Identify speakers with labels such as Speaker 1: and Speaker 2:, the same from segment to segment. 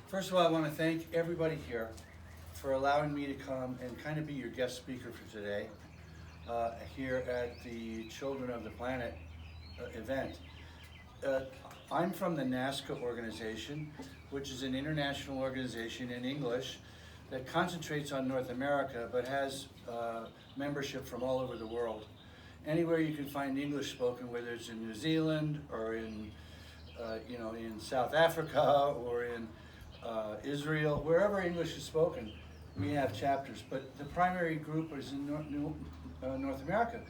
Speaker 1: First of all, I want to thank everybody here for allowing me to come and kind of be your guest speaker for today here at the Children of the Planet event. I'm from the NASCA organization, which is an international organization in English that concentrates on North America but has membership from all over the world. Anywhere you can find English spoken, whether it's in New Zealand or in South Africa or in Israel, wherever English is spoken, we have chapters. But the primary group is in North America.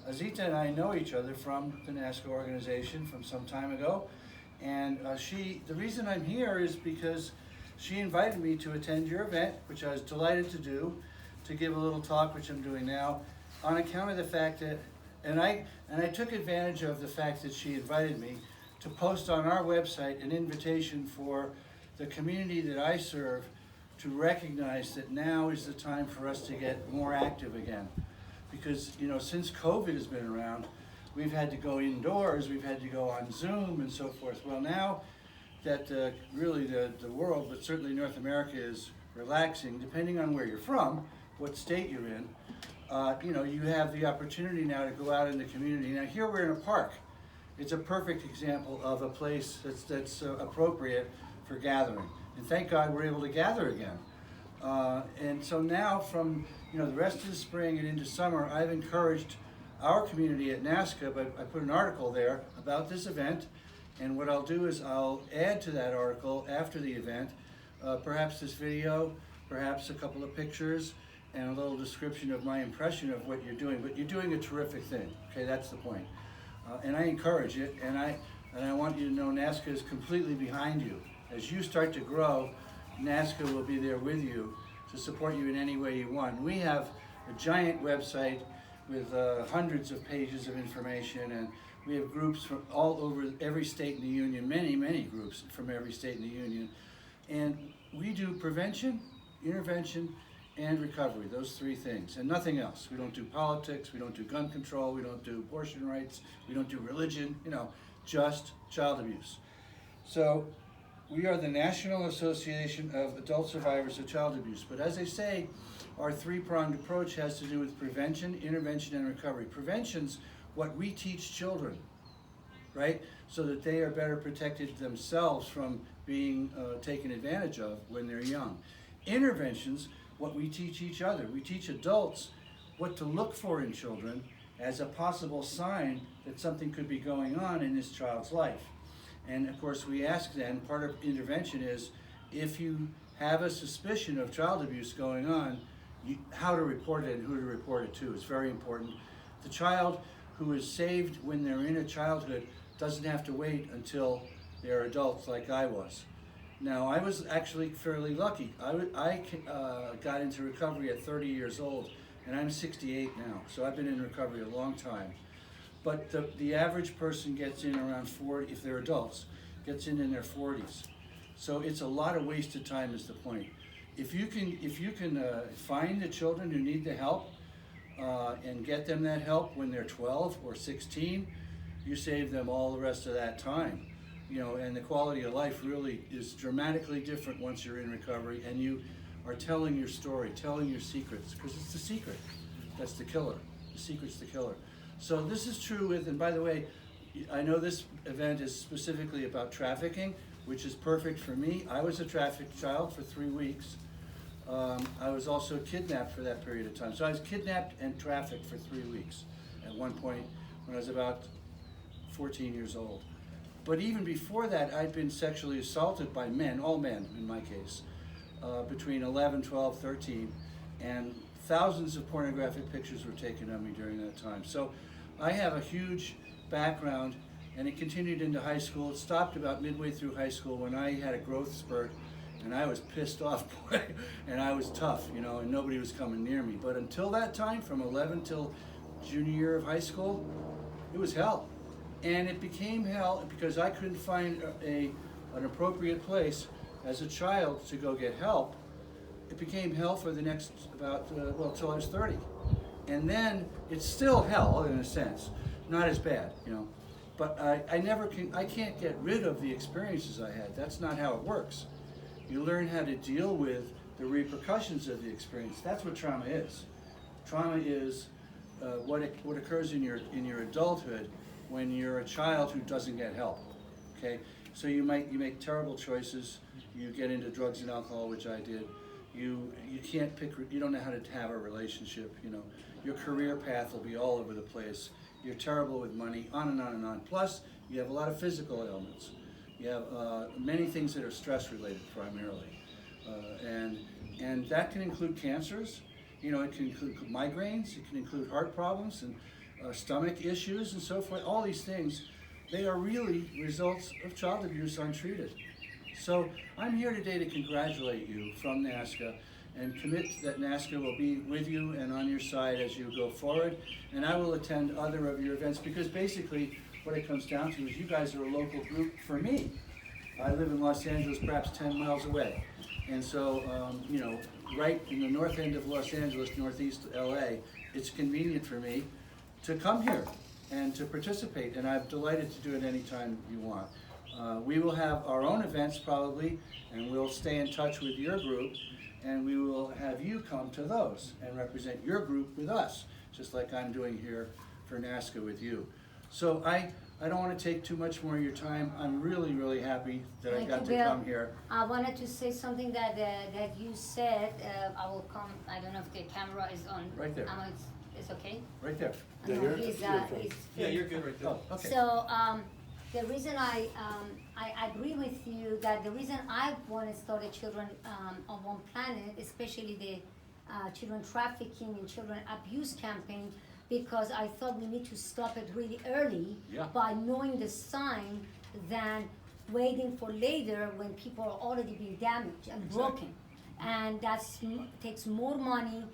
Speaker 1: Azita and I know each other from the NASCA organization from some time ago, and the reason I'm here is because she invited me to attend your event, which I was delighted to do, to give a little talk, which I'm doing now, on account of the fact that, and I took advantage of the fact that she invited me to post on our website an invitation for the community that I serve to recognize that now is the time for us to get more active again. Because, since COVID has been around, we've had to go indoors, we've had to go on Zoom and so forth. Well, now that really the world, but certainly North America, is relaxing, depending on where you're from, what state you're in, you have the opportunity now to go out in the community. Now here we're in a park. It's a perfect example of a place that's appropriate for gathering. And thank God we're able to gather again. And so now from the rest of the spring and into summer, I've encouraged our community at NASCA, but I put an article there about this event, and what I'll do is I'll add to that article after the event, perhaps this video, perhaps a couple of pictures, and a little description of my impression of what you're doing. But you're doing a terrific thing, okay, that's the point. And I encourage it, and I want you to know NASCA is completely behind you. As you start to grow, NASCA will be there with you to support you in any way you want. We have a giant website with hundreds of pages of information, and we have groups from all over every state in the union, many groups from every state in the union. And we do prevention, intervention, and recovery, those three things, and nothing else. We don't do politics, we don't do gun control, we don't do abortion rights, we don't do religion, just child abuse. So we are the National Association of Adult Survivors of Child Abuse. But as I say, our three-pronged approach has to do with prevention, intervention, and recovery. Prevention's what we teach children, right? So that they are better protected themselves from being taken advantage of when they're young. Intervention's what we teach each other. We teach adults what to look for in children as a possible sign that something could be going on in this child's life. And of course we ask then, part of intervention is, if you have a suspicion of child abuse going on, how to report it and who to report it to is very important. The child who is saved when they're in a childhood doesn't have to wait until they're adults like I was. Now, I was actually fairly lucky. I got into recovery at 30 years old, and I'm 68 now, so I've been in recovery a long time. But the average person gets in around 40, if they're adults, gets in their 40s. So it's a lot of wasted time is the point. If you can find the children who need the help and get them that help when they're 12 or 16, you save them all the rest of that time. And the quality of life really is dramatically different once you're in recovery and you are telling your story, telling your secrets, because it's the secret that's the killer. The secret's the killer. So this is true with, and by the way, I know this event is specifically about trafficking, which is perfect for me. I was a trafficked child for 3 weeks. I was also kidnapped for that period of time. So I was kidnapped and trafficked for 3 weeks at one point when I was about 14 years old. But even before that, I'd been sexually assaulted by men, all men in my case, between 11, 12, 13, and thousands of pornographic pictures were taken of me during that time. So I have a huge background, and it continued into high school. It stopped about midway through high school when I had a growth spurt, and I was pissed off, boy, and I was tough, and nobody was coming near me. But until that time, from 11 till junior year of high school, it was hell. And it became hell because I couldn't find an appropriate place as a child to go get help. It became hell for the next till I was 30. And then it's still hell in a sense, not as bad, But I can't get rid of the experiences I had. That's not how it works. You learn how to deal with the repercussions of the experience. That's what trauma is. Trauma is what occurs in your adulthood when you're a child who doesn't get help. Okay, so you make terrible choices. You get into drugs and alcohol, which I did. You can't pick. You don't know how to have a relationship. You know, your career path will be all over the place. You're terrible with money, on and on and on. Plus, you have a lot of physical ailments. You have many things that are stress related primarily, and that can include cancers. You know, it can include migraines. It can include heart problems and stomach issues and so forth. All these things, they are really results of child abuse untreated. So I'm here today to congratulate you from NASCA and commit that NASCA will be with you and on your side as you go forward. And I will attend other of your events because basically what it comes down to is you guys are a local group for me. I live in Los Angeles, perhaps 10 miles away. And so, you know, right in the north end of Los Angeles, northeast LA, it's convenient for me to come here and to participate. And I'm delighted to do it anytime you want. We will have our own events probably, and we'll stay in touch with your group, and we will have you come to those and represent your group with us, just like I'm doing here for NASCA with you. So I don't want to take too much more of your time. I'm really, really happy that I got to come here.
Speaker 2: I wanted to say something that that you said. I will come. I don't know if the camera is on.
Speaker 1: Right there.
Speaker 2: It's okay.
Speaker 1: Right there.
Speaker 2: No,
Speaker 3: Yeah, you're good right there.
Speaker 1: Oh, okay.
Speaker 2: So the reason I agree with you that the reason I want to start a children on one planet, especially the children trafficking and children abuse campaign, because I thought we need to stop it really early by knowing the sign than waiting for later when people are already being damaged and broken. And that takes more money.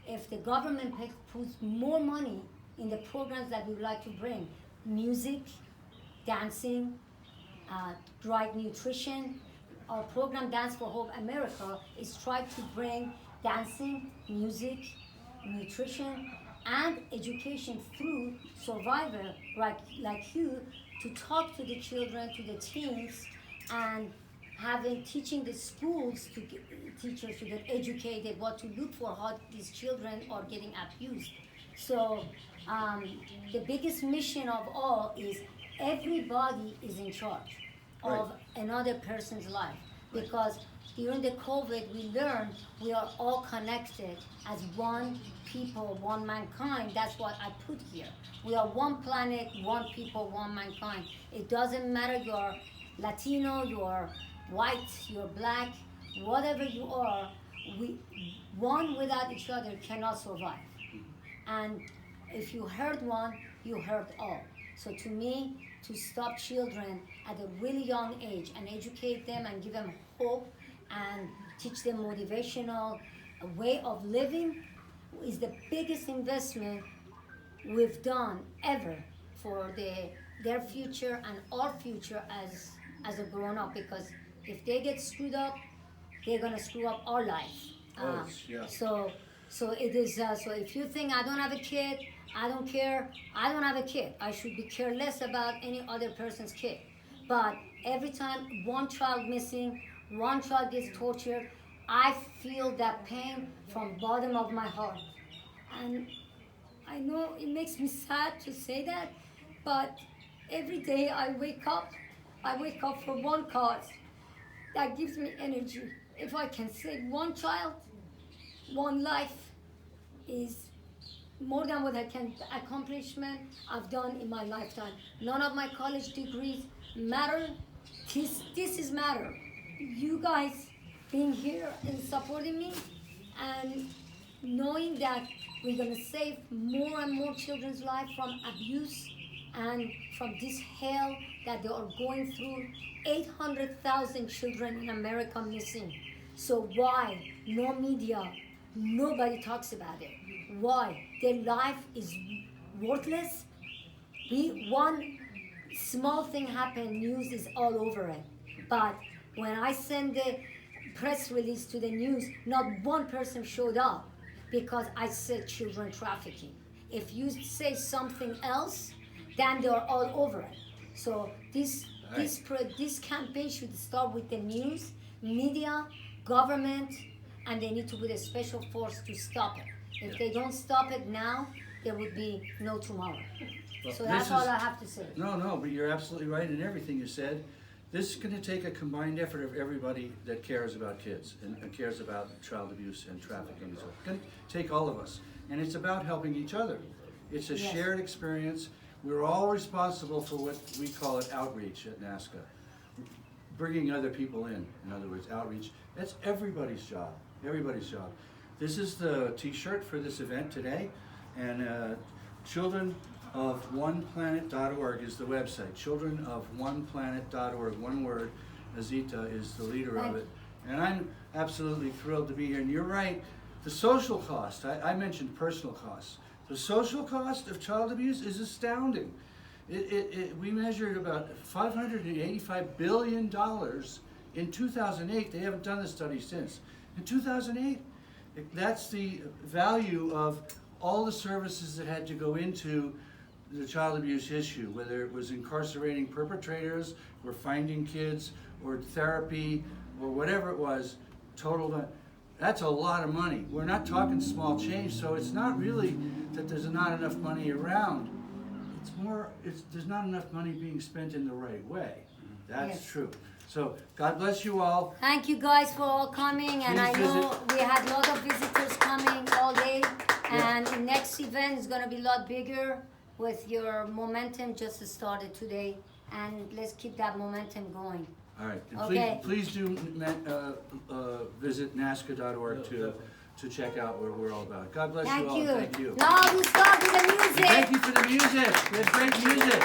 Speaker 2: If the government puts more money in the programs that we would like to bring, music, dancing, right nutrition. Our program Dance for Hope America is trying to bring dancing, music, nutrition, and education through survivor like you to talk to the children, to the teens, and teaching the schools to teachers to get educated what to look for, how these children are getting abused. So the biggest mission of all is everybody is in charge of another person's life, because during the COVID we learned we are all connected as one people, one mankind. That's what I put here. We are one planet, one people, one mankind. It doesn't matter you're Latino, you're white, you're black, whatever you are, one without each other cannot survive. And if you hurt one, you hurt all. So to me, to stop children at a really young age and educate them and give them hope and teach them motivational way of living is the biggest investment we've done ever for their future and our future as a grown up, because if they get screwed up, they're gonna screw up our life. So it is. So if you think I don't have a kid, I don't care. I don't have a kid. I should be careless about any other person's kid. But every time one child missing, one child gets tortured, I feel that pain from bottom of my heart. And I know it makes me sad to say that, but every day I wake up for one cause that gives me energy. If I can save one child, one life is more than what I can accomplishment I've done in my lifetime. None of my college degrees matter. This is matter. You guys being here and supporting me and knowing that we're gonna save more and more children's life from abuse and from this hell that they are going through. 800,000 children in America missing. So why no media? Nobody talks about it. Why? Their life is worthless. One small thing happened, news is all over it. But when I send the press release to the news, not one person showed up because I said children trafficking. If you say something else, then they're all over it. So this This campaign should start with the news, media, government, and they need to put a special force to stop it. If they don't stop it now, there would be no tomorrow. So that's all I have to say.
Speaker 1: No, but you're absolutely right in everything you said. This is gonna take a combined effort of everybody that cares about kids and cares about child abuse and trafficking. So it's gonna take all of us. And it's about helping each other. It's a
Speaker 2: Yes.
Speaker 1: shared experience. We're all responsible for what we call it outreach at NASCA. Bringing other people in other words, outreach. That's everybody's job, This is the t-shirt for this event today, and childrenofOnePlanet.org is the website. ChildrenofOnePlanet.org, one word. Azita is the leader of it. And I'm absolutely thrilled to be here. And you're right, the social cost, I mentioned personal costs. The social cost of child abuse is astounding. We measured about $585 billion in 2008. They haven't done the study since. In 2008, that's the value of all the services that had to go into the child abuse issue, whether it was incarcerating perpetrators, or finding kids, or therapy, or whatever it was, that's a lot of money. We're not talking small change, so it's not really that there's not enough money around. It's more, there's not enough money being spent in the right way. That's
Speaker 2: Yes.
Speaker 1: true. So God bless you all.
Speaker 2: Thank you guys for all coming, and I
Speaker 1: Please
Speaker 2: know
Speaker 1: visit.
Speaker 2: we had a lot of visitors coming all day,
Speaker 1: Yeah.
Speaker 2: and the next event is gonna be a lot bigger with your momentum just started today, and let's keep that momentum going.
Speaker 1: All right. And
Speaker 2: Okay.
Speaker 1: please do visit NASCA.org to check out what we're all about. God bless you all. Thank you.
Speaker 2: Now we start with the music.
Speaker 1: Thank you for the music. There's great music.